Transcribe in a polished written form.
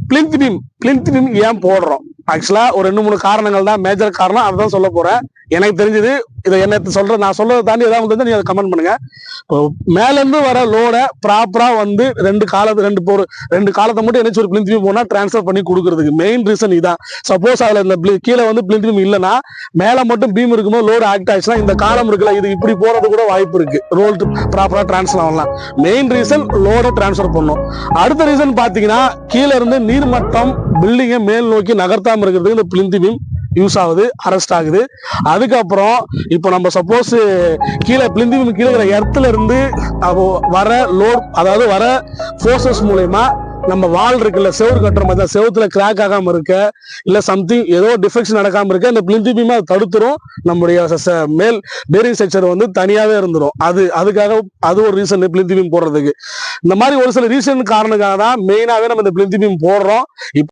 Plinth beam ஏன் போடுறோம்? ஆக்சுவலா ஒரு 2-3 காரணங்கள் தான், மேஜர் காரணம். அதுதான் சொல்ல போறேன். எனக்கு தெரிஞ்சது இதை என்ன சொல்ற, நான் சொல்றதை தாண்டி ஏதாவது வந்து நீங்க அதை கமெண்ட் பண்ணுங்க. இப்போ மேல இருந்து வர லோட ப்ராப்பரா வந்து ரெண்டு காலத்தை மட்டும் என்ன ஒரு பிளிந்த் பீம் போனா டிரான்ஸ்ஃபர் பண்ணி கொடுக்கறதுக்கு மெயின் ரீசன் இதான். சப்போஸ் அதுல இந்த கீழே வந்து பிளிந்த் பீம் இல்லைன்னா மேல மட்டும் பீம் இருக்கும்போது லோடு ஆக்ட் ஆயிடுச்சுன்னா இந்த காலம் இருக்குல்ல, இது இப்படி போறது கூட வாய்ப்பு இருக்கு. ரோல் ப்ராப்பரா டிரான்ஸ்ஃபர் ஆகலாம். மெயின் ரீசன் லோட டிரான்ஸ்ஃபர் பண்ணும். அடுத்த ரீசன் பாத்தீங்கன்னா கீழே இருந்து நீர்மட்டம் பில்டிங்கை மேல் நோக்கி நகர்த்தாம இருக்கிறதுக்கு இந்த பிளிந்த் பீம் யூஸ் ஆகுது, அரெஸ்ட் ஆகுது. அதுக்கப்புறம் இப்போ நம்ம சப்போஸ் கீழே பிளிந்த் பீம் கீழே இருக்கிற எர்த்துல இருந்து வர லோட், அதாவது வர ஃபோர்ஸஸ் மூலயமா நம்ம வால் இருக்குல்ல, செவுறு கட்டுற மாதிரி தான், செவுத்துல கிராக் ஆகாம இருக்க இல்ல சம்திங் ஏதோ டிஃபெக்ஷன் நடக்காம இருக்க இந்த பிளிந்த் பீம் அதை தடுத்துரும். நம்முடைய மேல் பேரிங் ஸ்ட்ரக்சர் வந்து தனியாவே இருந்துரும். அதுக்காக அது ஒரு ரீசன் பிளிந்த் பீம் போடுறதுக்கு. இந்த மாதிரி ஒரு சில ரீசன் காரணக்காக தான் மெயினாவே நம்ம இந்த பிளிந்த் பீம் போடுறோம்.